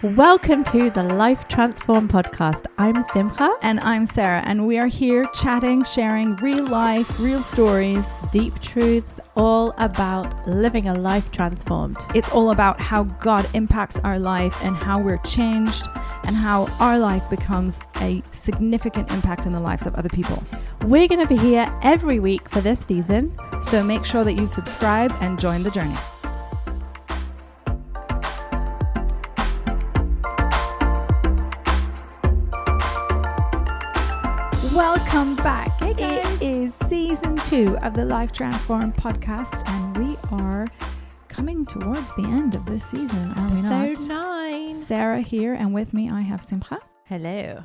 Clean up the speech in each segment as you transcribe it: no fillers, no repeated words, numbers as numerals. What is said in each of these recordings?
Welcome to the Life Transform podcast. I'm Simcha. And I'm Sarah, and we are here chatting, sharing real life, real stories, Deep truths, all about living a life transformed. It's all about how God impacts our life and how we're changed and how our life becomes a significant impact in the lives of other people. We're going to be here every week for this season. So make sure that you subscribe and join the journey. Welcome back. Hey guys. It is season 2 of the Life Transform podcast, and we are coming towards the end of this season, are we not? Episode 9. Sarah here, and with me I have Simcha. Hello.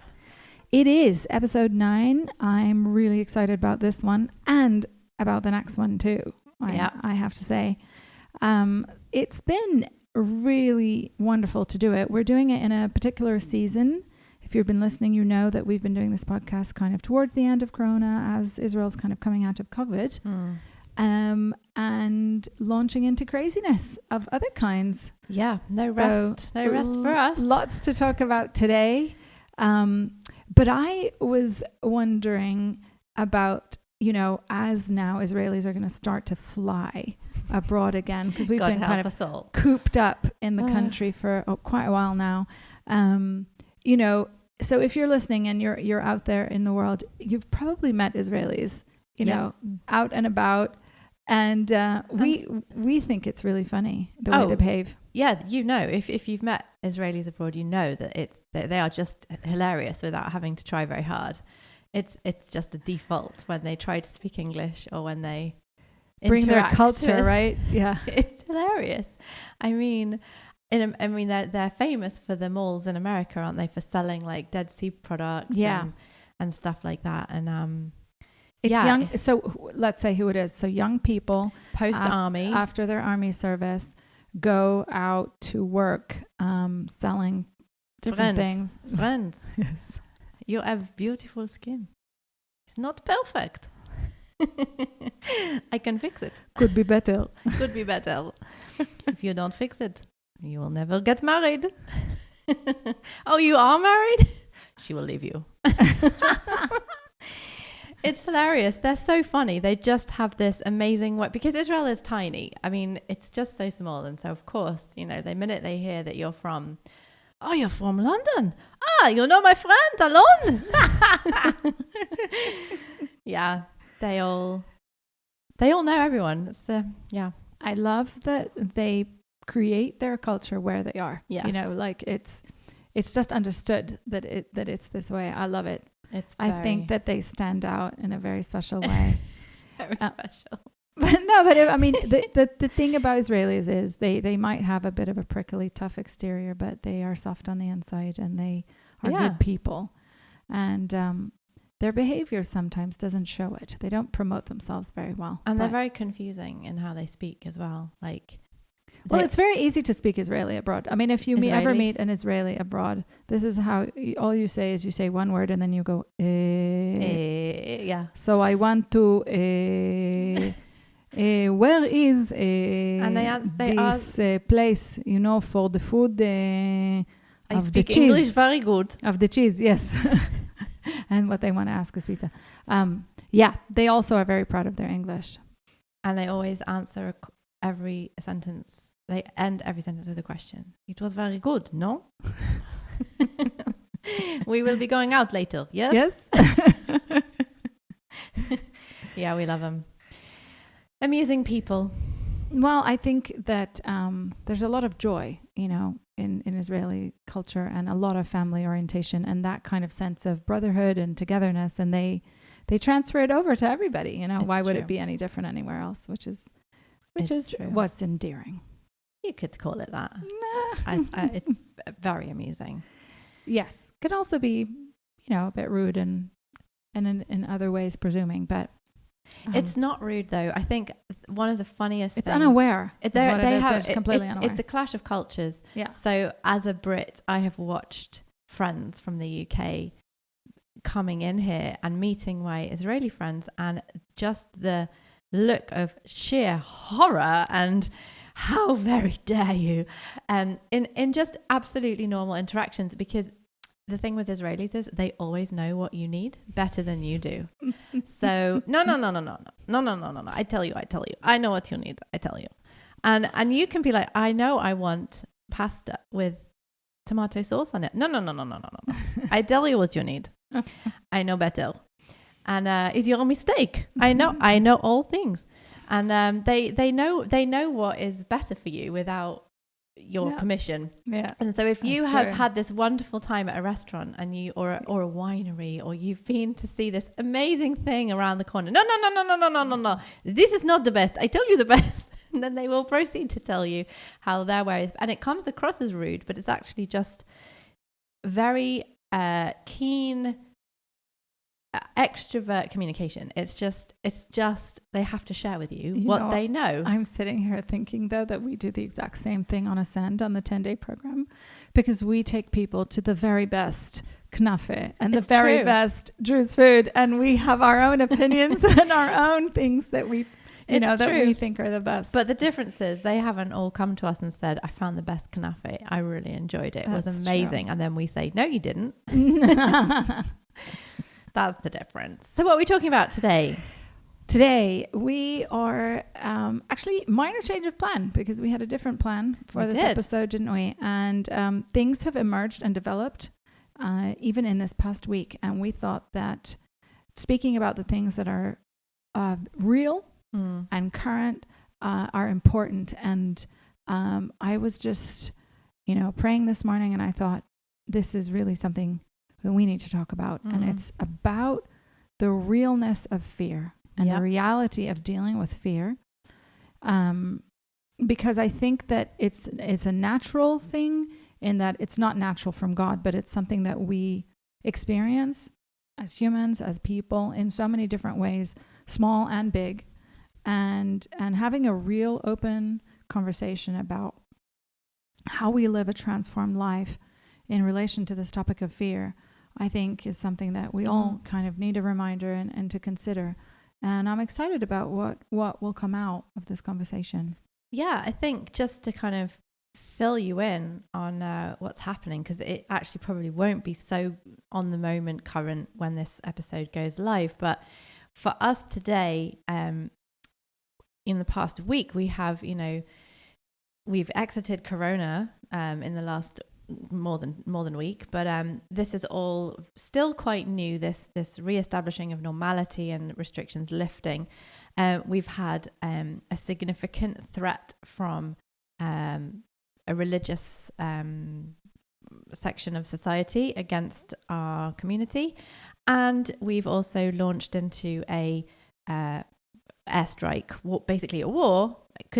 It is episode 9. I'm really excited about this one and about the next one too. I have to say. It's been really wonderful to do it. We're doing it in a particular season. If you've been listening, you know that we've been doing this podcast kind of towards the end of Corona as Israel's kind of coming out of COVID and launching into craziness of other kinds. Yeah, no rest for us. Lots to talk about today. But I was wondering about, as now Israelis are going to start to fly abroad again, because we've been kind of cooped up in the country for quite a while now. So if you're listening and you're out there in the world, you've probably met Israelis, out and about. And we think it's really funny the way they behave. Yeah, if you've met Israelis abroad, you know that they are just hilarious without having to try very hard. It's just a default when they try to speak English or when they bring their culture, right? Yeah, it's hilarious. I mean, they're famous for the malls in America, aren't they? For selling like Dead Sea products, and stuff like that. And it's young. So let's say who it is. So young people post-army, after their army service, go out to work selling different things. Friends, Yes. You have beautiful skin. It's not perfect. I can fix it. Could be better. Could be better. If you don't fix it, you will never get married. Oh, you are married? She will leave you. It's hilarious. They're so funny. They just have this amazing way, because Israel is tiny. I mean, it's just so small. And so, of course, the minute they hear that you're from London. You know my friend, Alon. Yeah, they all know everyone. It's I love that they create their culture where they are. Yes. It's just understood that it's this way. I love it. I think that they stand out in a very special way. Very special. The thing about Israelis is they might have a bit of a prickly, tough exterior, but they are soft on the inside and they are good people. And their behavior sometimes doesn't show it. They don't promote themselves very well. And they're very confusing in how they speak as well. It's very easy to speak Israeli abroad. I mean, if you ever meet an Israeli abroad, this is how all you say is you say one word and then you go, yeah. So I want to, where is and this place, for the food I of speak the cheese. English very good. Of the cheese, yes. And what they want to ask is pizza. They also are very proud of their English. And they always answer every sentence. They end every sentence with a question. It was very good, no? We will be going out later, yes? Yes. Yeah, we love them. Amusing people. Well, I think that there's a lot of joy, in Israeli culture, and a lot of family orientation and that kind of sense of brotherhood and togetherness. And they transfer it over to everybody. Why would it be any different anywhere else? Which is true. What's endearing. You could call it that. It's very amusing. Yes. Could also be, a bit rude and in other ways presuming, but it's not rude though. I think one of the funniest it's things, unaware. It's completely unaware. It's a clash of cultures. Yeah. So as a Brit, I have watched friends from the UK coming in here and meeting my Israeli friends, and just the look of sheer horror and how very dare you? In just absolutely normal interactions, because the thing with Israelis is they always know what you need better than you do. So no. I tell you. I know what you need. I tell you. And you can be like, I know I want pasta with tomato sauce on it. No. I tell you what you need. I know better. And it's your mistake. I know all things. And they know what is better for you without your permission. Yeah. And so if you have had this wonderful time at a restaurant and you or a winery, or you've been to see this amazing thing around the corner, no, this is not the best. I tell you the best. And then they will proceed to tell you how their way is. And it comes across as rude, but it's actually just very keen extrovert communication. It's just they have to share with you what they know. I'm sitting here thinking though that we do the exact same thing on Ascend on the 10-day program, because we take people to the very best knafe and the very best Druze food, and we have our own opinions and our own things that we that we think are the best. But the difference is they haven't all come to us and said, I found the best knafe, I really enjoyed it, it was amazing. True. And then we say, no, you didn't. That's the difference. So what are we talking about today? Today we are actually minor change of plan, because we had a different plan for this episode, didn't we? And things have emerged and developed even in this past week. And we thought that speaking about the things that are real and current are important. And I was just, praying this morning, and I thought this is really something that we need to talk about. And it's about the realness of fear and the reality of dealing with fear. Because I think that it's a natural thing, in that it's not natural from God, but it's something that we experience as humans, as people, in so many different ways, small and big. And having a real open conversation about how we live a transformed life in relation to this topic of fear, I think is something that we all kind of need a reminder and to consider. And I'm excited about what will come out of this conversation. Yeah, I think just to kind of fill you in on what's happening, because it actually probably won't be so on the moment current when this episode goes live. But for us today, in the past week, we have, we've exited Corona in the last more than week, but this is all still quite new, this reestablishing of normality and restrictions lifting. We've had a significant threat from a religious section of society against our community, and we've also launched into a airstrike, basically a war. It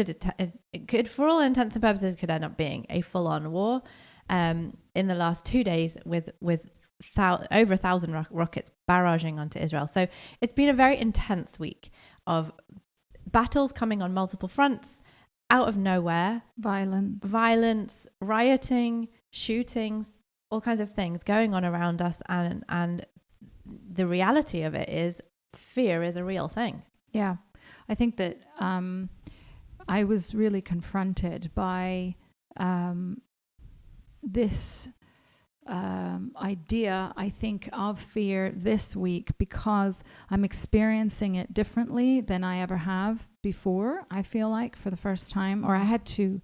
could for all intents and purposes could end up being a full-on war in the last 2 days with over 1,000 rockets barraging onto Israel. So it's been a very intense week of battles coming on multiple fronts, out of nowhere. Violence, rioting, shootings, all kinds of things going on around us. And the reality of it is fear is a real thing. Yeah. I think that I was really confronted by this idea, I think, of fear this week, because I'm experiencing it differently than I ever have before. I feel like for the first time, or I had to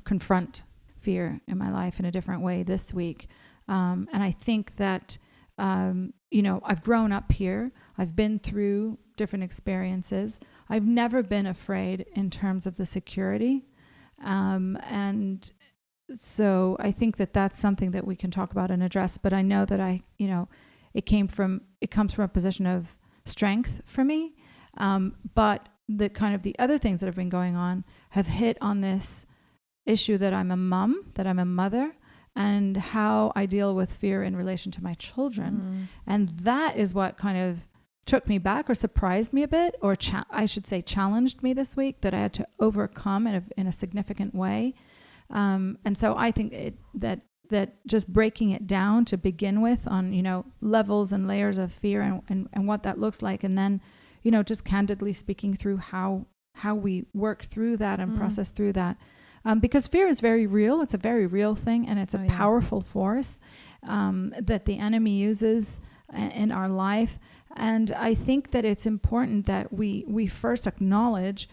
confront fear in my life in a different way this week. And I think that, I've grown up here. I've been through different experiences. I've never been afraid in terms of the security. And so I think that that's something that we can talk about and address. But I know that it comes from a position of strength for me. But the kind of the other things that have been going on have hit on this issue that I'm a mom, that I'm a mother, and how I deal with fear in relation to my children. And that is what kind of took me back, or surprised me a bit, or I should say challenged me this week, that I had to overcome in a significant way. And so I think that just breaking it down to begin with on, levels and layers of fear and what that looks like. And then, just candidly speaking through how how we work through that and process through that. Because fear is very real. It's a very real thing, and it's a powerful force that the enemy uses in our life. And I think that it's important that we first acknowledge,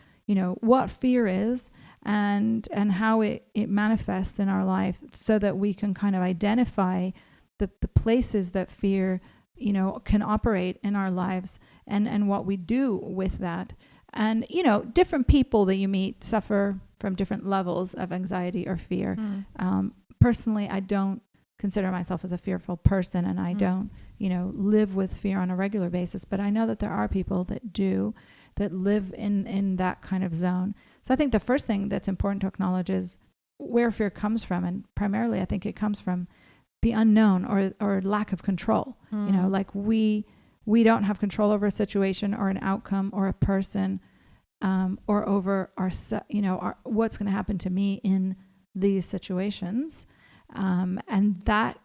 what fear is and how it manifests in our life, so that we can kind of identify the places that fear, can operate in our lives, and what we do with that. And, different people that you meet suffer from different levels of anxiety or fear. Personally, I don't consider myself as a fearful person, and I don't, live with fear on a regular basis. But I know that there are people that do, that live in that kind of zone. So I think the first thing that's important to acknowledge is where fear comes from. And primarily, I think it comes from the unknown or lack of control. Like we don't have control over a situation or an outcome or a person, or over what's going to happen to me in these situations. And that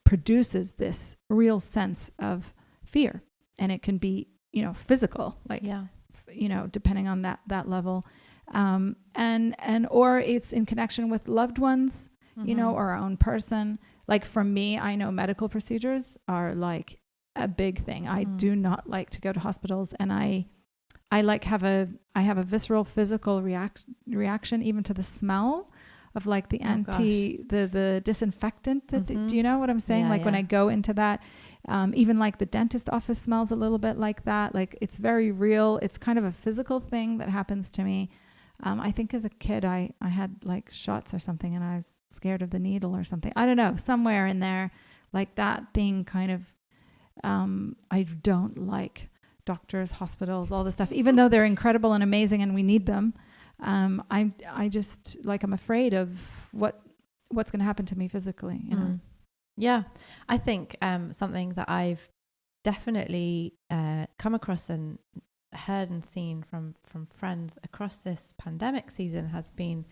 produces this real sense of fear. And it can be, physical, depending on that level. Or it's in connection with loved ones, or our own person. Like for me, I know medical procedures are like a big thing. I do not like to go to hospitals, and I have a visceral physical reaction even to the smell of like the the disinfectant that do you know what I'm saying? When I go into that, even like the dentist office smells a little bit like that. Like it's very real. It's kind of a physical thing that happens to me. I think as a kid, I had like shots or something, and I was scared of the needle or something. I don't know, somewhere in there, like that thing kind of, I don't like doctors, hospitals, all this stuff, even though they're incredible and amazing and we need them. I just like, I'm afraid of what's going to happen to me physically, Yeah. I think, something that I've definitely, come across and heard and seen from friends across this pandemic season has been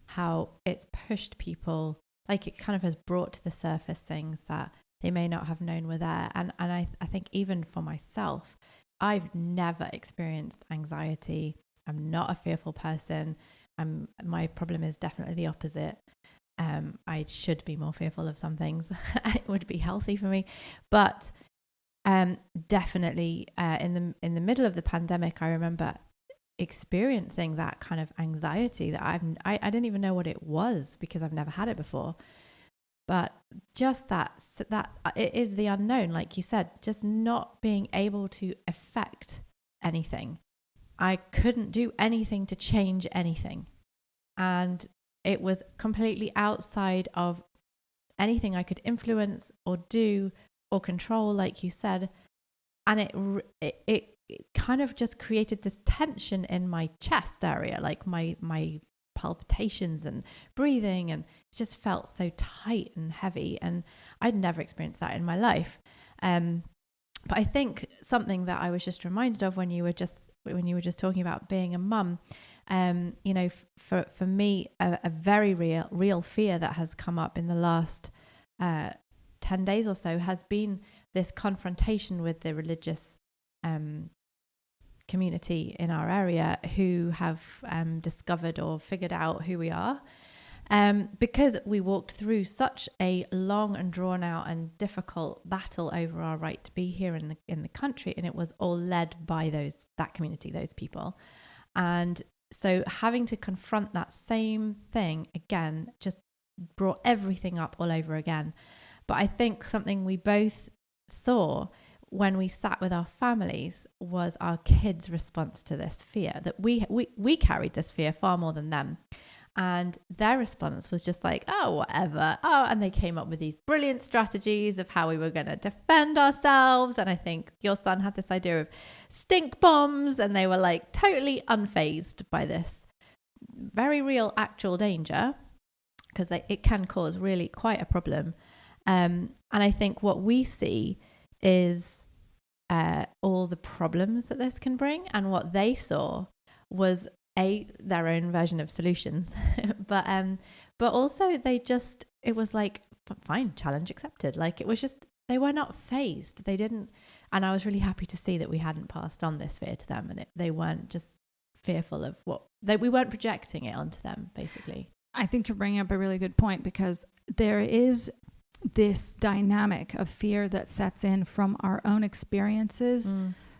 how it's pushed people, like it kind of has brought to the surface things that they may not have known were there. And I think even for myself, I've never experienced anxiety. I'm not a fearful person. My problem is definitely the opposite. I should be more fearful of some things. It would be healthy for me. But definitely in the middle of the pandemic, I remember experiencing that kind of anxiety that I didn't even know what it was, because I've never had it before. But just that it is the unknown, like you said, just not being able to affect anything. I couldn't do anything to change anything. And it was completely outside of anything I could influence or do or control, like you said. And it kind of just created this tension in my chest area, like my palpitations and breathing, and it just felt so tight and heavy, and I'd never experienced that in my life. But I think something that I was just reminded of when you were just talking about being a mum, for me, a very real fear that has come up in the last 10 days or so has been this confrontation with the religious community in our area who have discovered or figured out who we are, because we walked through such a long and drawn out and difficult battle over our right to be here in the country, and it was all led by that community, those people. And so having to confront that same thing again just brought everything up all over again. But I think something we both saw when we sat with our families was our kids' response to this fear, that we carried this fear far more than them. And their response was just like, oh, whatever. Oh, and they came up with these brilliant strategies of how we were going to defend ourselves. And I think your son had this idea of stink bombs, and they were like totally unfazed by this very real actual danger, because it can cause really quite a problem. And I think what we see is all the problems that this can bring, and what they saw was their own version of solutions. but also it was like, fine, challenge accepted. Like it was just, they were not fazed. They didn't, and I was really happy to see that we hadn't passed on this fear to them, and they weren't just fearful of that we weren't projecting it onto them, basically. I think you're bringing up a really good point, because there is this dynamic of fear that sets in from our own experiences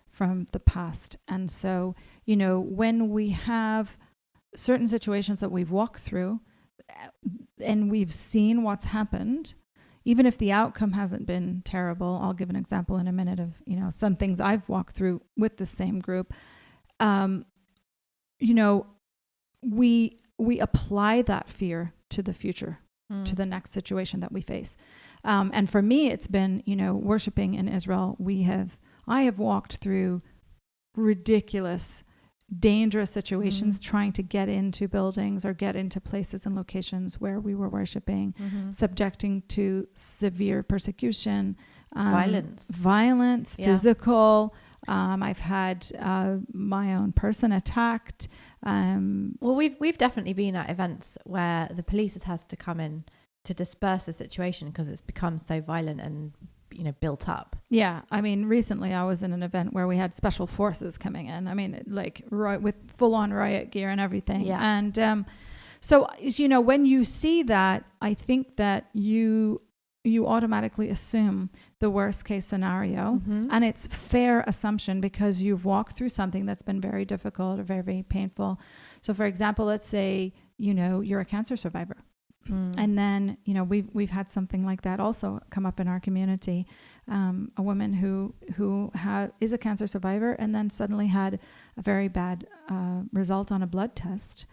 from the past. And so, you know, when we have certain situations that we've walked through and we've seen what's happened, even if the outcome hasn't been terrible, I'll give an example in a minute of, you know, some things I've walked through with the same group. You know, we apply that fear to the future, to the next situation that we face. And for me, it's been, you know, worshiping in Israel. I have walked through ridiculous, dangerous situations trying to get into buildings or get into places and locations where we were worshiping, subjecting to severe persecution, violence, physical. I've had my own person attacked. Well, we've definitely been at events where the police has to come in to disperse the situation because it's become so violent and, you know, built up. Yeah, I mean, recently I was in an event where we had special forces coming in. I mean, like with full-on riot gear and everything. Yeah. And so, you know, when you see that, I think that you automatically assume the worst case scenario, and it's fair assumption because you've walked through something that's been very difficult or very, very painful. So for example, let's say, you know, you're a cancer survivor, and then, you know, we've had something like that also come up in our community. A woman who is a cancer survivor and then suddenly had a very bad result on a blood test,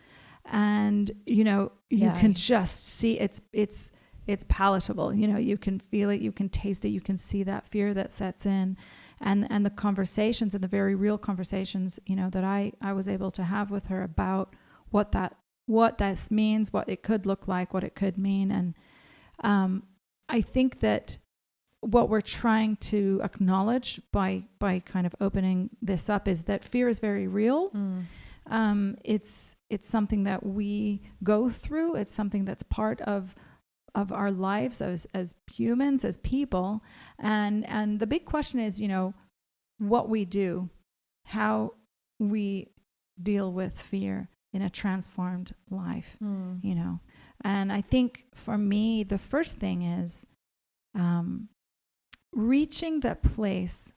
and, you know, you can just see it's palatable. You know, you can feel it, you can taste it, you can see that fear that sets in, and the conversations and the very real conversations, you know, that I was able to have with her about what this means, what it could look like, what it could mean. And I think that what we're trying to acknowledge by kind of opening this up is that fear is very real. It's something that we go through. It's something that's part of our lives as humans, as people. And the big question is, you know, what we do, how we deal with fear in a transformed life, you know. And I think for me, the first thing is reaching that place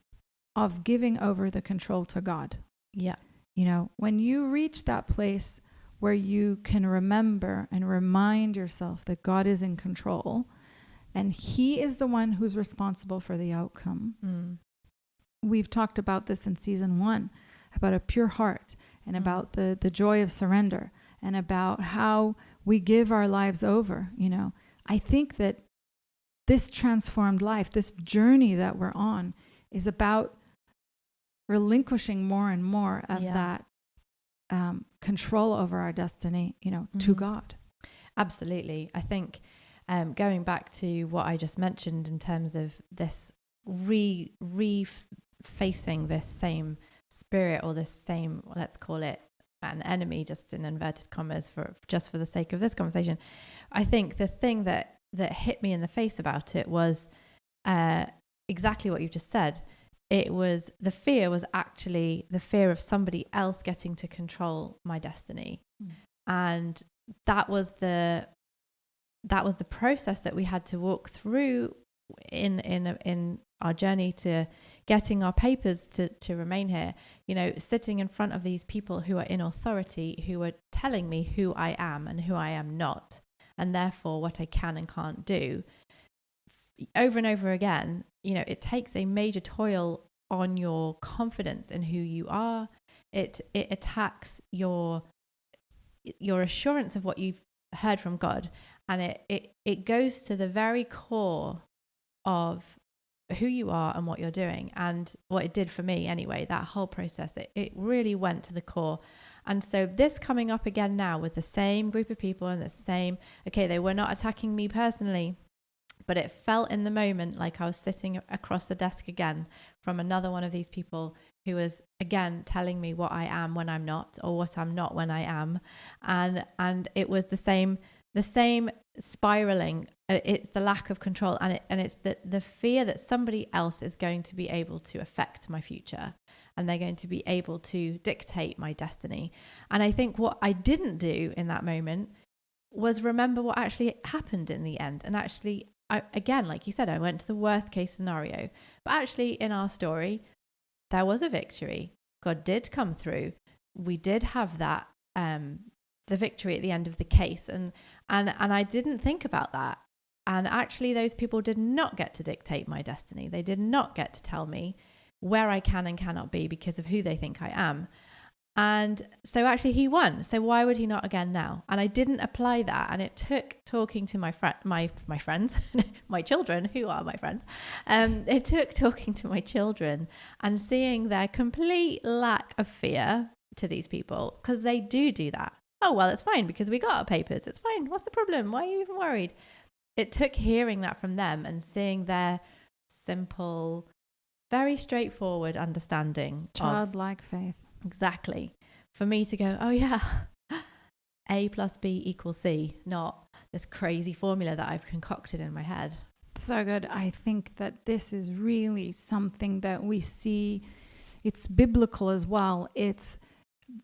of giving over the control to God. Yeah. You know, when you reach that place where you can remember and remind yourself that God is in control and He is the one who's responsible for the outcome. We've talked about this in season 1, about a pure heart and about the joy of surrender and about how we give our lives over. You know, I think that this transformed life, this journey that we're on, is about relinquishing more and more of that control over our destiny, you know, to God. Absolutely. I think going back to what I just mentioned in terms of this refacing this same spirit or this same, let's call it an enemy, just in inverted commas for the sake of this conversation, I think the thing that hit me in the face about it was exactly what you just said. It was, the fear was actually the fear of somebody else getting to control my destiny. And that was the process that we had to walk through in our journey to getting our papers to remain here, you know, sitting in front of these people who are in authority, who are telling me who I am and who I am not, and therefore what I can and can't do. Over and over again, you know, it takes a major toll on your confidence in who you are. It attacks your assurance of what you've heard from God, and it goes to the very core of who you are and what you're doing. And what it did for me anyway, that whole process, it really went to the core. And so this coming up again now with the same group of people and the same, okay, they were not attacking me personally, but it felt in the moment like I was sitting across the desk again from another one of these people who was again telling me what I am when I'm not, or what I'm not when I am. And it was the same spiraling. It's the lack of control, and it's the fear that somebody else is going to be able to affect my future. and they're going to be able to dictate my destiny. And I think what I didn't do in that moment was remember what actually happened in the end. And actually, again, like you said, I went to the worst case scenario. But actually, in our story, there was a victory. God did come through. We did have that, the victory at the end of the case. And I didn't think about that. And actually, those people did not get to dictate my destiny. They did not get to tell me where I can and cannot be because of who they think I am. And so actually he won. So why would he not again now? And I didn't apply that. And it took talking to my friends, my children, who are my friends. It took talking to my children and seeing their complete lack of fear to these people, because they do that. Oh, well, it's fine because we got our papers. It's fine. What's the problem? Why are you even worried? It took hearing that from them and seeing their simple, very straightforward understanding. Childlike faith. Exactly. For me to go, oh yeah, A plus B equals C, not this crazy formula that I've concocted in my head. So good. I think that this is really something that we see. It's biblical as well. It's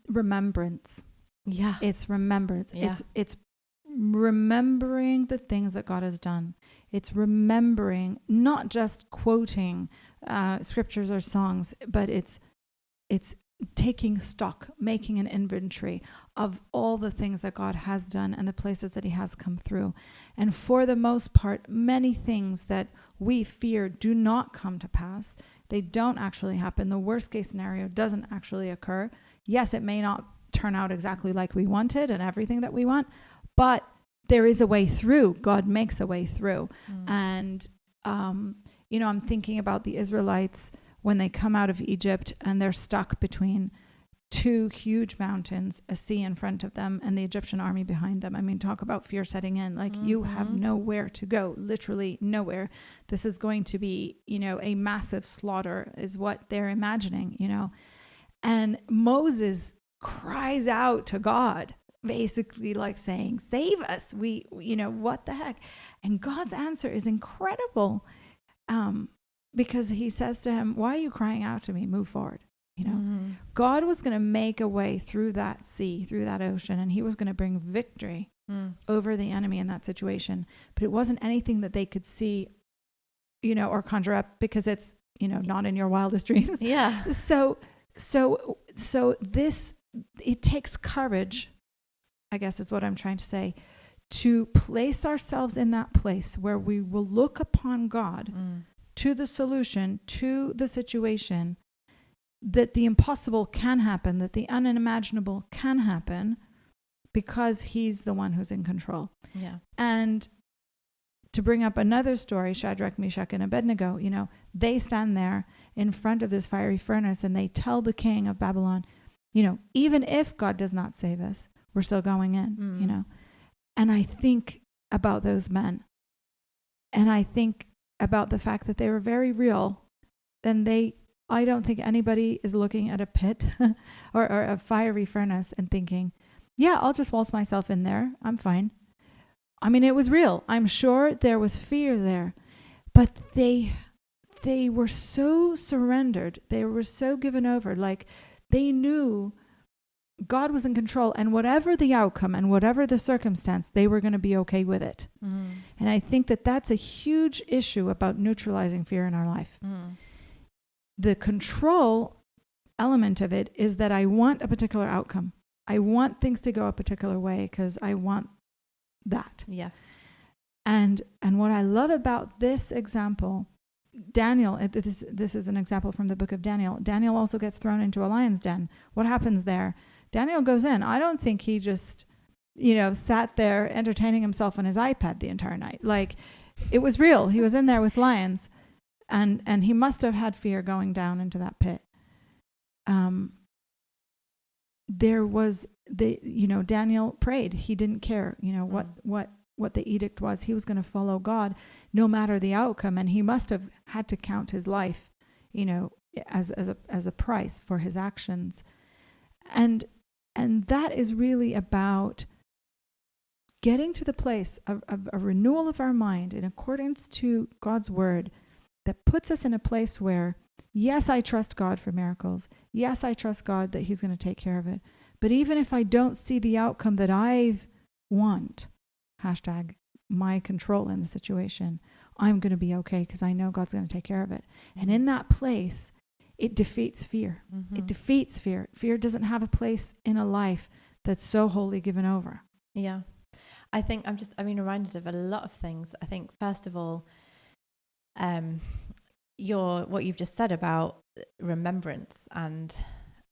remembrance. Yeah. It's remembrance. Yeah. It's remembering the things that God has done. It's remembering, not just quoting scriptures or songs, but it's taking stock, making an inventory of all the things that God has done and the places that he has come through. And for the most part, many things that we fear do not come to pass. They don't actually happen. The worst case scenario doesn't actually occur. Yes, it may not turn out exactly like we wanted and everything that we want, but there is a way through. God makes a way through. And, I'm thinking about the Israelites when they come out of Egypt and they're stuck between two huge mountains, a sea in front of them and the Egyptian army behind them. I mean, talk about fear setting in. Like, you have nowhere to go, literally nowhere. This is going to be, a massive slaughter is what they're imagining, And Moses cries out to God, basically like saying, save us. We what the heck? And God's answer is incredible. Because he says to him, why are you crying out to me? Move forward. God was going to make a way through that sea, through that ocean, and he was going to bring victory over the enemy in that situation. But it wasn't anything that they could see, or conjure up, because it's, not in your wildest dreams. Yeah. So this, it takes courage, I guess is what I'm trying to say, to place ourselves in that place where we will look upon God to the solution, to the situation, that the impossible can happen, that the unimaginable can happen, because he's the one who's in control. Yeah. And to bring up another story, Shadrach, Meshach, and Abednego, they stand there in front of this fiery furnace and they tell the king of Babylon, even if God does not save us, we're still going in, And I think about those men, and I think about the fact that they were very real. And I don't think anybody is looking at a pit or a fiery furnace and thinking, yeah, I'll just waltz myself in there. I'm fine. I mean, it was real. I'm sure there was fear there, but they were so surrendered. They were so given over. Like, they knew God was in control, and whatever the outcome and whatever the circumstance, they were going to be okay with it. And I think that that's a huge issue about neutralizing fear in our life. The control element of it is that I want a particular outcome. I want things to go a particular way because I want that. Yes. And what I love about this example, Daniel, this is an example from the book of Daniel. Daniel also gets thrown into a lion's den. What happens there? Daniel goes in. I don't think he just, sat there entertaining himself on his iPad the entire night. Like, it was real. He was in there with lions, and he must have had fear going down into that pit. There was Daniel prayed. He didn't care, what the edict was. He was going to follow God no matter the outcome, and he must have had to count his life, as a price for his actions. And that is really about getting to the place of a renewal of our mind in accordance to God's word that puts us in a place where Yes, I trust God for miracles. Yes, I trust God that he's going to take care of it. But even if I don't see the outcome that I want, hashtag my control in the situation, I'm going to be okay because I know God's going to take care of it. And in that place, it defeats fear. Mm-hmm. It defeats fear. Fear doesn't have a place in a life that's so wholly given over. Yeah. I think I'm reminded of a lot of things. I think, first of all, what you've just said about remembrance and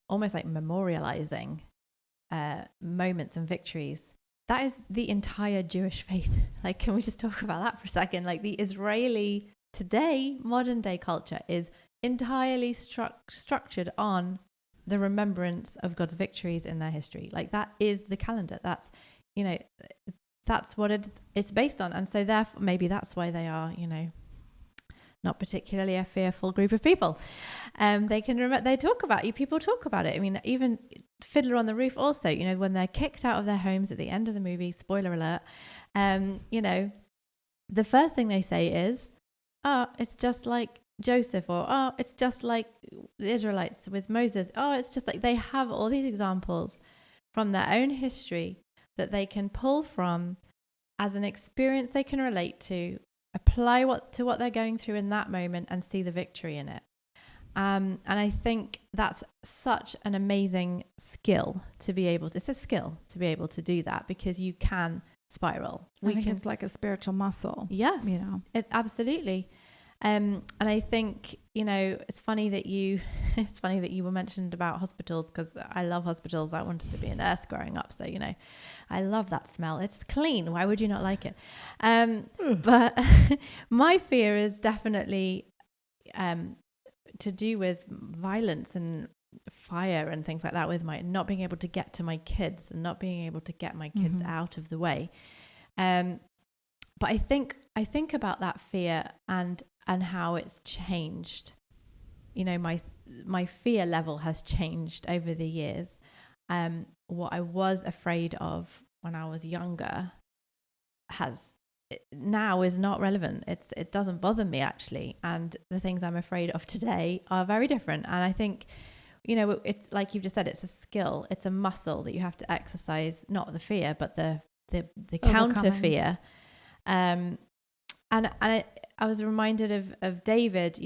almost like memorializing moments and victories. That is the entire Jewish faith. Like, can we just talk about that for a second? Like, the Israeli today, modern day culture is entirely structured on the remembrance of God's victories in their history. Like, that is the calendar. That's, that's what it's based on. And so therefore, maybe that's why they are, not particularly a fearful group of people. They can remember, they talk about you. People talk about it. I mean, even Fiddler on the Roof also, when they're kicked out of their homes at the end of the movie, spoiler alert, the first thing they say is, oh, it's just like Joseph, or, oh, it's just like the Israelites with Moses. Oh, it's just like, they have all these examples from their own history that they can pull from as an experience they can relate to, apply to what they're going through in that moment, and see the victory in it. And I think that's such an amazing skill to be able to, it's a skill to be able to do that, because you can spiral. I think it's like a spiritual muscle. Yes, it absolutely. And I think, it's funny that you were mentioned about hospitals, because I love hospitals. I wanted to be a nurse growing up. So, I love that smell. It's clean. Why would you not like it? But my fear is definitely to do with violence and fire and things like that, with my not being able to get to my kids and not being able to get my kids out of the way. But I think about that fear and how it's changed. My fear level has changed over the years. What I was afraid of when I was younger now is not relevant. It doesn't bother me, actually. And the things I'm afraid of today are very different. And I think, it's like you've just said, it's a skill, it's a muscle that you have to exercise, not the fear, but the counter fear. And I was reminded of David,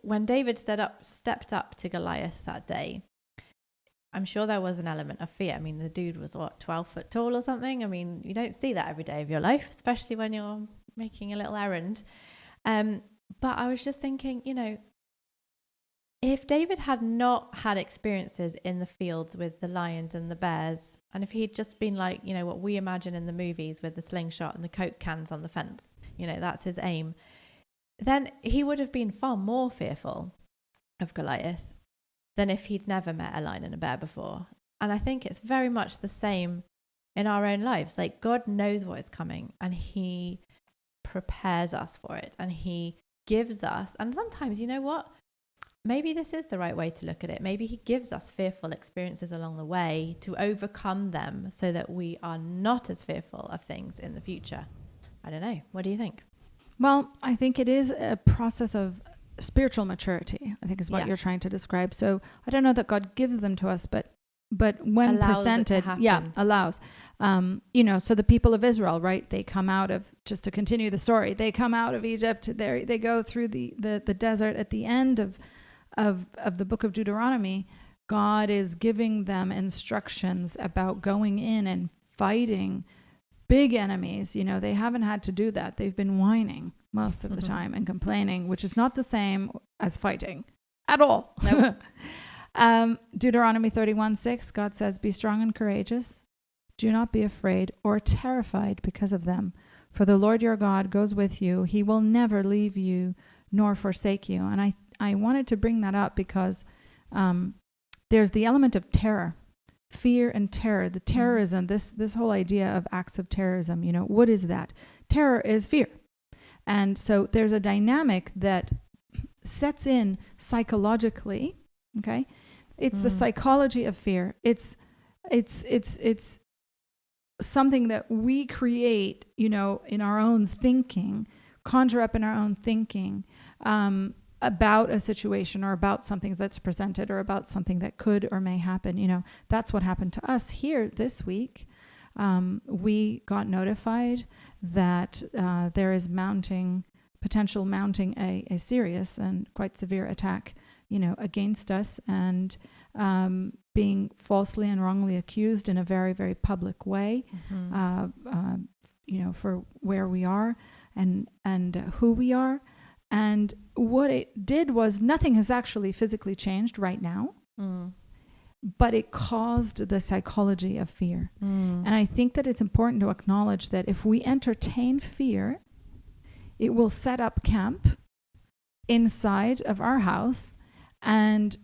when David stepped up to Goliath that day. I'm sure there was an element of fear. I mean, the dude was 12 foot tall or something. I mean, you don't see that every day of your life, especially when you're making a little errand. But I was just thinking, if David had not had experiences in the fields with the lions and the bears, and if he'd just been like, what we imagine in the movies with the slingshot and the Coke cans on the fence, that's his aim, then he would have been far more fearful of Goliath than if he'd never met a lion and a bear before. And I think it's very much the same in our own lives. Like, God knows what is coming, and he prepares us for it, and he gives us, and sometimes, maybe this is the right way to look at it. Maybe he gives us fearful experiences along the way to overcome them, so that we are not as fearful of things in the future. I don't know. What do you think? Well, I think it is a process of spiritual maturity, I think, is what you're trying to describe. So I don't know that God gives them to us, but when allows presented, allows. So the people of Israel, right? They come out of, just to continue the story, they come out of Egypt. They go through the desert. At the end of the book of Deuteronomy, God is giving them instructions about going in and fighting big enemies. They haven't had to do that. They've been whining most of the time and complaining, which is not the same as fighting at all. Nope. Deuteronomy 31:6, God says, "Be strong and courageous. Do not be afraid or terrified because of them. For the Lord your God goes with you. He will never leave you nor forsake you." And I wanted to bring that up because there's the element of terror, fear and terror, the terrorism, this whole idea of acts of terrorism. What is that? Terror is fear. And so there's a dynamic that sets in psychologically, okay? It's the psychology of fear. It's something that we create, in our own thinking, conjure up in our own thinking, about a situation or about something that's presented or about something that could or may happen. You know, that's what happened to us here this week. We got notified that there is potential mounting a serious and quite severe attack, you know, against us, and being falsely and wrongly accused in a very, very public way, you know, for where we are and who we are. And what it did was, nothing has actually physically changed right now, but it caused the psychology of fear. And I think that it's important to acknowledge that if we entertain fear, it will set up camp inside of our house, and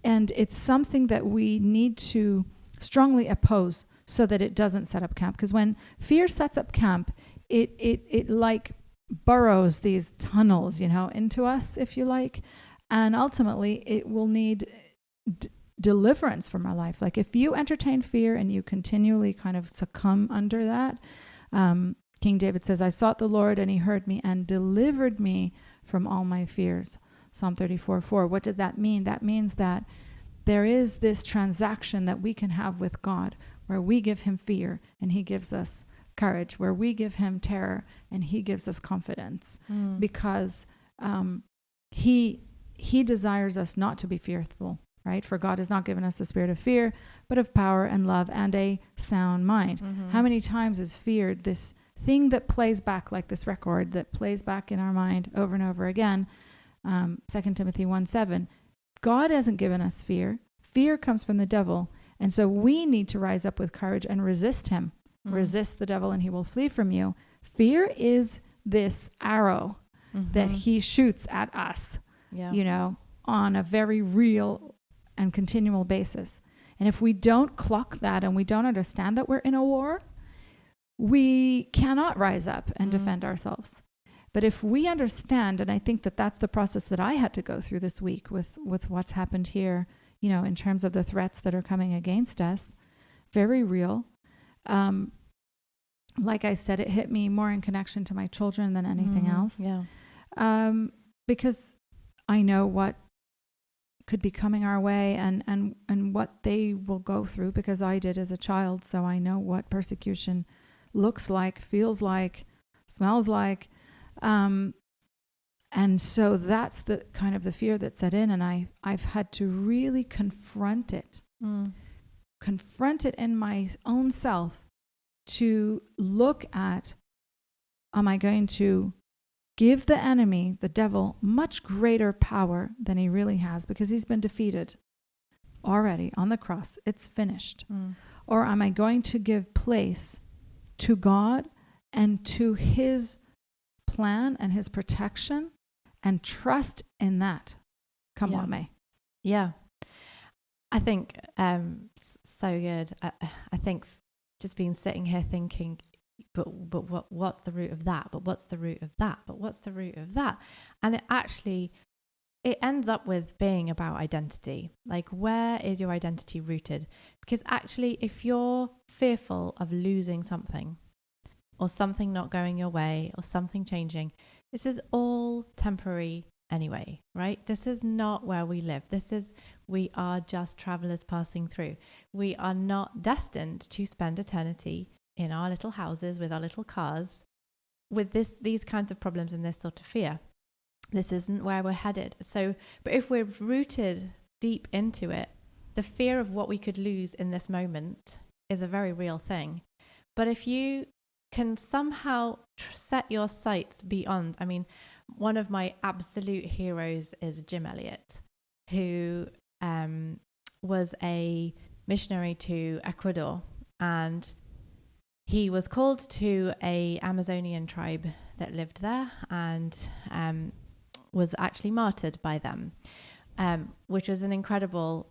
it's something that we need to strongly oppose so that it doesn't set up camp. Because when fear sets up camp, it like burrows these tunnels, you know, into us, if you like, and ultimately it will need deliverance from our life. Like if you entertain fear and you continually kind of succumb under that, King David says, I sought the Lord and he heard me and delivered me from all my fears. Psalm 34:4. What did that mean? That means that there is this transaction that we can have with God where we give him fear and he gives us courage, where we give him terror and he gives us confidence, because he desires us not to be fearful, right? For God has not given us the spirit of fear, but of power and love and a sound mind. How many times is fear this thing that plays back, like this record that plays back in our mind over and over again? 2 Timothy 1:7. God hasn't given us fear. Fear comes from the devil. And so we need to rise up with courage and resist him. Resist the devil and he will flee from you. Fear is this arrow that he shoots at us, you know, on a very real and continual basis. And if we don't clock that and we don't understand that we're in a war, we cannot rise up and defend ourselves. But if we understand, and I think that that's the process that I had to go through this week with what's happened here, you know, in terms of the threats that are coming against us, very real. Like I said, it hit me more in connection to my children than anything else. Yeah. Because I know what could be coming our way and what they will go through, because I did as a child. So I know what persecution looks like, feels like, smells like. And so that's the kind of the fear that set in, and I've had to really confront it in my own self, to look at, am I going to give the enemy, the devil, much greater power than he really has, because he's been defeated already on the cross. It's finished. Or am I going to give place to God and to his plan and his protection and trust in that, come what may? Yeah. I think so good. I think just being sitting here thinking, but what's the root of that? But what's the root of that? But what's the root of that? And it ends up with being about identity. Like, where is your identity rooted? Because actually, if you're fearful of losing something, or something not going your way, or something changing, this is all temporary anyway, right? This is not where we live. We are just travelers passing through. We are not destined to spend eternity in our little houses with our little cars with these kinds of problems and this sort of fear. This isn't where we're headed. So, but if we're rooted deep into it, the fear of what we could lose in this moment is a very real thing. But if you can somehow set your sights beyond, I mean, one of my absolute heroes is Jim Elliott, who was a missionary to Ecuador, and he was called to a Amazonian tribe that lived there, and was actually martyred by them, which was an incredible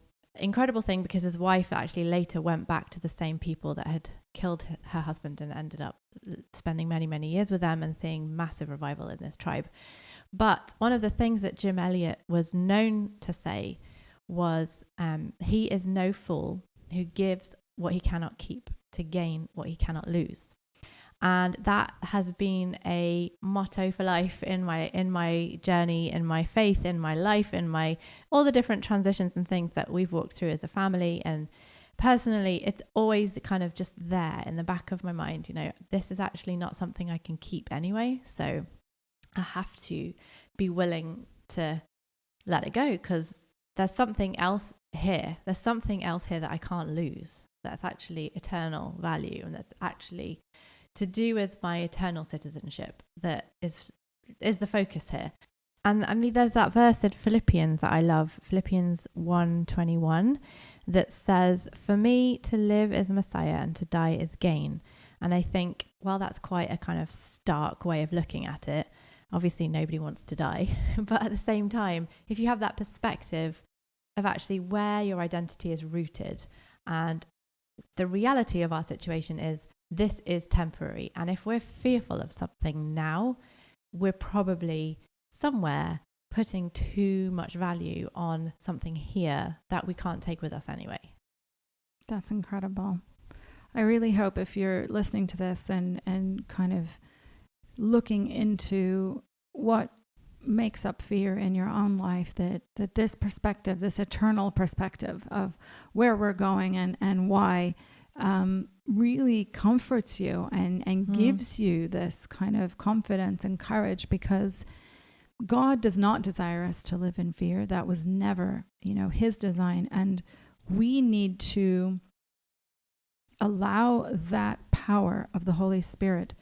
thing, because his wife actually later went back to the same people that had killed her husband and ended up spending many, many years with them and seeing massive revival in this tribe. But one of the things that Jim Elliott was known to say was, he is no fool who gives what he cannot keep to gain what he cannot lose. And that has been a motto for life in my journey, in my faith, in my life, in my all the different transitions and things that we've walked through as a family. And personally, it's always kind of just there in the back of my mind, you know, this is actually not something I can keep anyway. So I have to be willing to let it go, because there's something else here. There's something else here that I can't lose. That's actually eternal value. And that's actually to do with my eternal citizenship that is the focus here. And I mean, there's that verse in Philippians that I love, Philippians 1:21, that says, for me to live is Messiah and to die is gain. And I think, well, that's quite a kind of stark way of looking at it. Obviously, nobody wants to die. But at the same time, if you have that perspective of actually where your identity is rooted, and the reality of our situation is this is temporary. And if we're fearful of something now, we're probably somewhere putting too much value on something here that we can't take with us anyway. That's incredible. I really hope if you're listening to this and kind of looking into what makes up fear in your own life, that this perspective, this eternal perspective of where we're going and why, really comforts you and gives you this kind of confidence and courage, because God does not desire us to live in fear. That was never, his design. And we need to allow that power of the Holy Spirit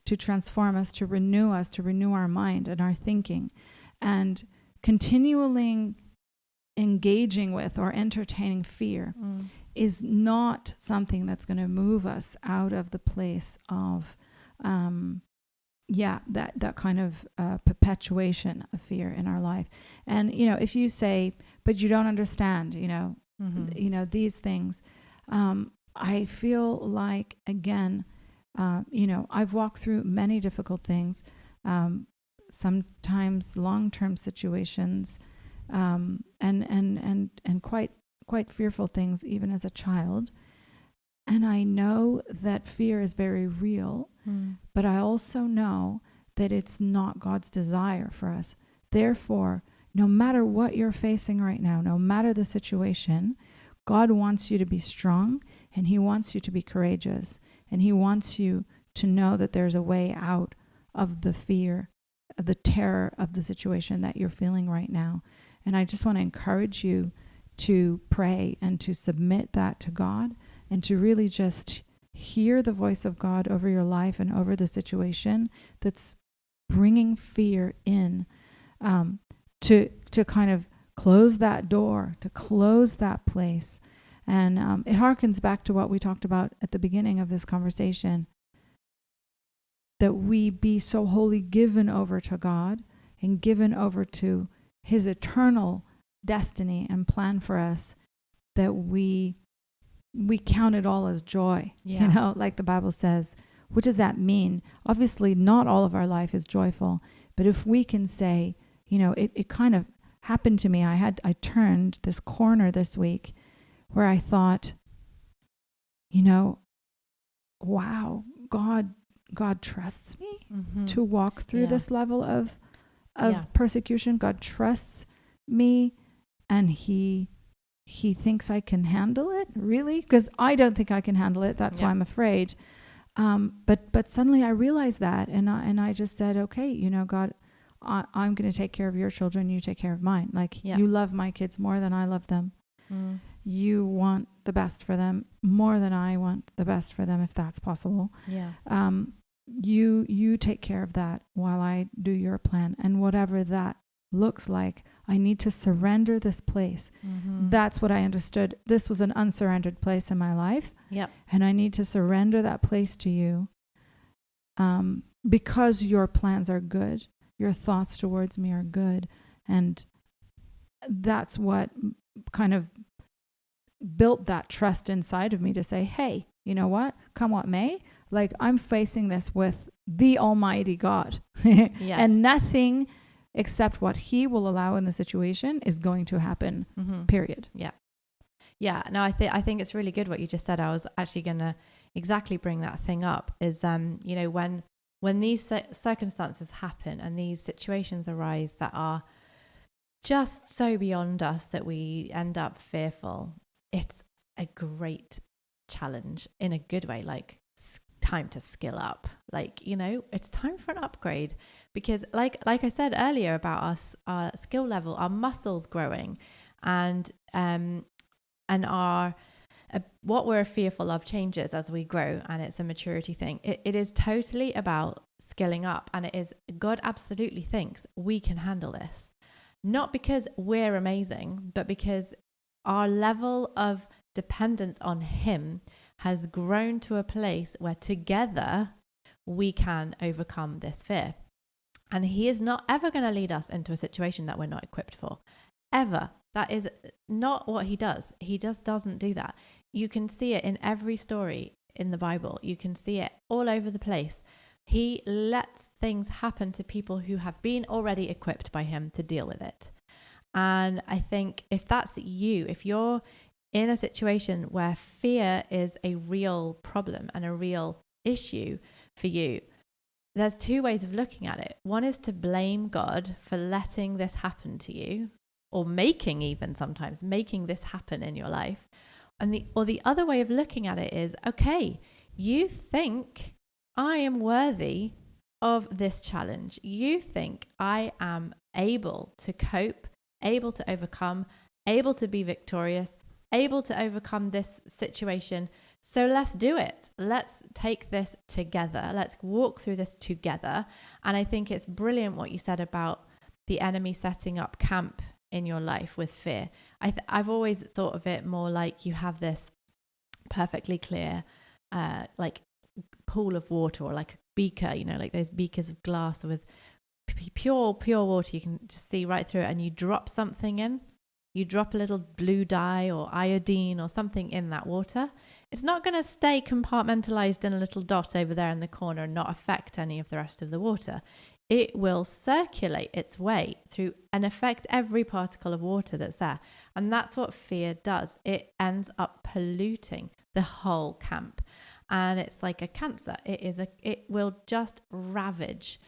to transform us, to renew our mind and our thinking, and continually engaging with or entertaining fear is not something that's going to move us out of the place of that kind of perpetuation of fear in our life. And if you say, but you don't understand, these things, I feel like, again, I've walked through many difficult things, sometimes long-term situations, and quite fearful things even as a child. And I know that fear is very real, but I also know that it's not God's desire for us. Therefore, no matter what you're facing right now, no matter the situation, God wants you to be strong, and he wants you to be courageous, and he wants you to know that there's a way out of the fear, of the terror of the situation that you're feeling right now. And I just want to encourage you to pray and to submit that to God, and to really just hear the voice of God over your life and over the situation that's bringing fear in, to kind of close that door, to close that place. And it harkens back to what we talked about at the beginning of this conversation, that we be so wholly given over to God and given over to his eternal destiny and plan for us, that we count it all as joy, like the Bible says. What does that mean? Obviously, not all of our life is joyful, but if we can say, it kind of happened to me. I turned this corner this week where I thought, wow, God trusts me to walk through this level of persecution. God trusts me, and he thinks I can handle it, really? Because I don't think I can handle it. That's why I'm afraid. But suddenly I realized that, and I just said, okay, God, I'm going to take care of your children. You take care of mine. You love my kids more than I love them. You want the best for them more than I want the best for them, if that's possible. You take care of that while I do your plan, and whatever that looks like, I need to surrender this place. That's what I understood. This was an unsurrendered place in my life. And I need to surrender that place to you, because your plans are good. Your thoughts towards me are good. And that's what kind of built that trust inside of me to say, hey, you know what? Come what may, I'm facing this with the Almighty God. And nothing except what he will allow in the situation is going to happen, period. No, I think it's really good what you just said. I was actually going to exactly bring that thing up is, you know, when these circumstances happen and these situations arise that are just so beyond us that we end up fearful, it's a great challenge in a good way, like time to skill up. Like, you know, it's time for an upgrade, because like I said earlier about us, our skill level, our muscles growing, and our what we're fearful of changes as we grow, and it's a maturity thing. It is totally about skilling up, and it is, God absolutely thinks we can handle this, not because we're amazing, but because our level of dependence on him has grown to a place where together we can overcome this fear. And he is not ever going to lead us into a situation that we're not equipped for, ever. That is not what he does. He just doesn't do that. You can see it in every story in the Bible. You can see it all over the place. He lets things happen to people who have been already equipped by him to deal with it. And I think if that's you, if you're in a situation where fear is a real problem and a real issue for you, there's two ways of looking at it. One is to blame God for letting this happen to you, or sometimes making this happen in your life. And the other way of looking at it is, okay, you think I am worthy of this challenge. You think I am able to cope, able to overcome, able to be victorious, able to overcome this situation. So let's do it. Let's take this together. Let's walk through this together. And I think it's brilliant what you said about the enemy setting up camp in your life with fear. I've always thought of it more like you have this perfectly clear like pool of water, or like a beaker, you know, like those beakers of glass with pure water. You can just see right through it, and you drop something in. You drop a little blue dye or iodine or something in that water. It's not going to stay compartmentalized in a little dot over there in the corner and not affect any of the rest of the water. It will circulate its way through and affect every particle of water that's there. And that's what fear does. It ends up polluting the whole camp. And it's like a cancer. It will just ravage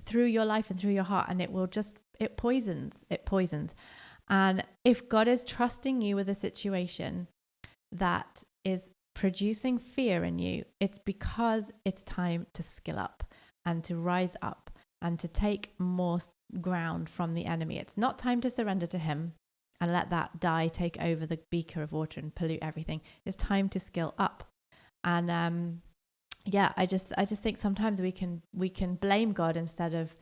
through your life and through your heart. And it poisons. And if God is trusting you with a situation that is producing fear in you, it's because it's time to skill up and to rise up and to take more ground from the enemy. It's not time to surrender to him and let that dye take over the beaker of water and pollute everything. It's time to skill up. And I just think sometimes we can blame God instead of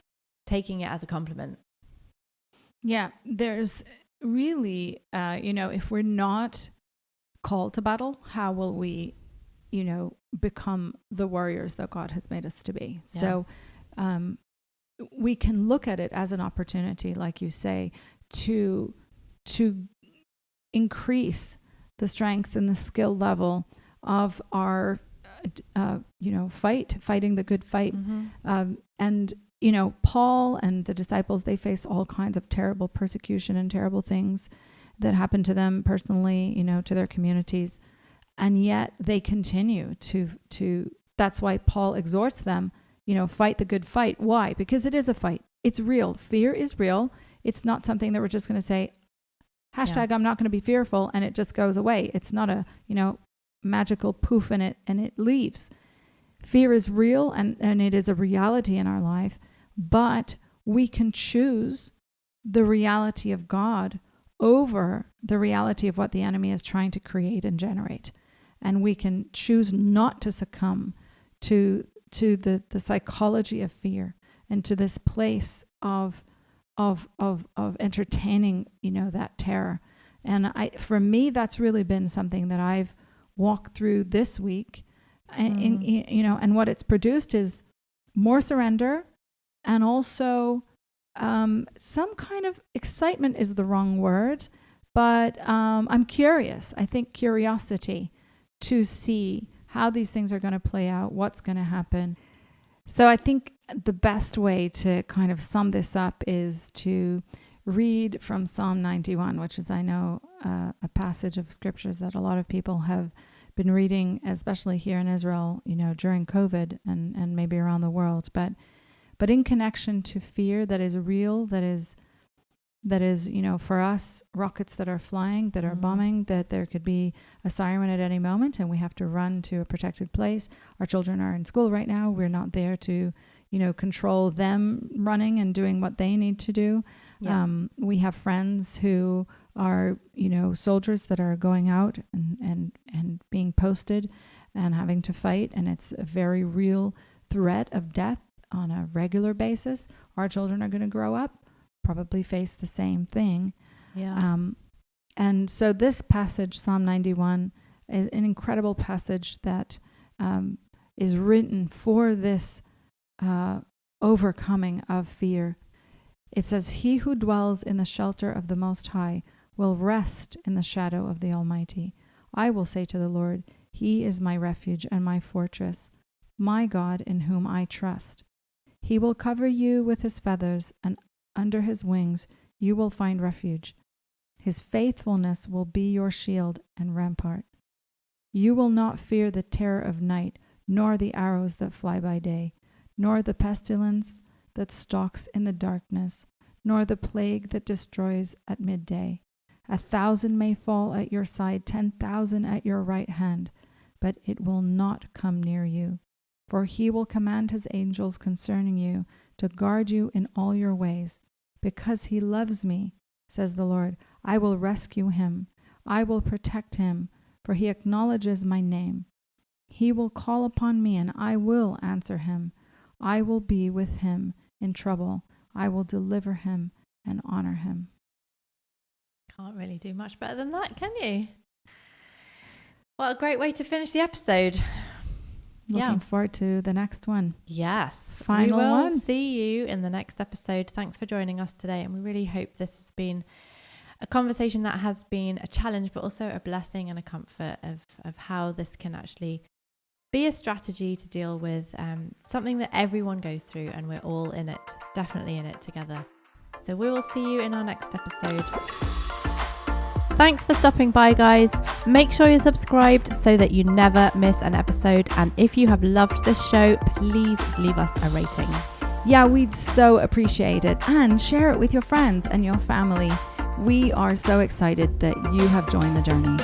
taking it as a compliment. Yeah, there's really, if we're not called to battle, how will we, become the warriors that God has made us to be? Yeah. So we can look at it as an opportunity, like you say, to increase the strength and the skill level of our, fighting the good fight. Mm-hmm. And Paul and the disciples, they face all kinds of terrible persecution and terrible things that happened to them personally, to their communities. And yet they continue to that's why Paul exhorts them, fight the good fight. Why? Because it is a fight. It's real. Fear is real. It's not something that we're just going to say, hashtag, I'm not going to be fearful, and it just goes away. It's not a, magical poof and it leaves. Fear is real and it is a reality in our life, but we can choose the reality of God over the reality of what the enemy is trying to create and generate. And we can choose not to succumb to the psychology of fear and to this place of entertaining, that terror. And for me, that's really been something that I've walked through this week. And what it's produced is more surrender, and also some kind of excitement is the wrong word, but I'm curious. I think curiosity to see how these things are going to play out, what's going to happen. So I think the best way to kind of sum this up is to read from Psalm 91, which is, I know, a passage of scriptures that a lot of people have been reading, especially here in Israel, during COVID and maybe around the world, but in connection to fear that is real, that is, for us, rockets that are flying, that are bombing, that there could be a siren at any moment and we have to run to a protected place. Our children are in school right now. We're not there to, control them running and doing what they need to do. Yeah. We have friends who are, soldiers that are going out and being posted and having to fight. And it's a very real threat of death on a regular basis. Our children are going to grow up, probably face the same thing. Yeah. And so this passage, Psalm 91, is an incredible passage that is written for this overcoming of fear. It says, "He who dwells in the shelter of the Most High will rest in the shadow of the Almighty. I will say to the Lord, He is my refuge and my fortress, my God in whom I trust. He will cover you with His feathers, and under His wings you will find refuge. His faithfulness will be your shield and rampart. You will not fear the terror of night, nor the arrows that fly by day, nor the pestilence that stalks in the darkness, nor the plague that destroys at midday. 1,000 may fall at your side, 10,000 at your right hand, but it will not come near you. For He will command His angels concerning you to guard you in all your ways. Because He loves me, says the Lord, I will rescue him. I will protect him, for he acknowledges my name. He will call upon me, and I will answer him. I will be with him in trouble. I will deliver him and honor him. Can't really do much better than that, can you? What a great way to finish the episode. Looking forward to the next one. Yes. Final one. We will see you in the next episode. Thanks for joining us today. And we really hope this has been a conversation that has been a challenge, but also a blessing and a comfort of how this can actually be a strategy to deal with something that everyone goes through, and we're all in it, definitely in it together. So we will see you in our next episode. Thanks for stopping by, guys. Make sure you're subscribed so that you never miss an episode. And if you have loved this show, please leave us a rating. Yeah, we'd so appreciate it. And share it with your friends and your family. We are so excited that you have joined the journey.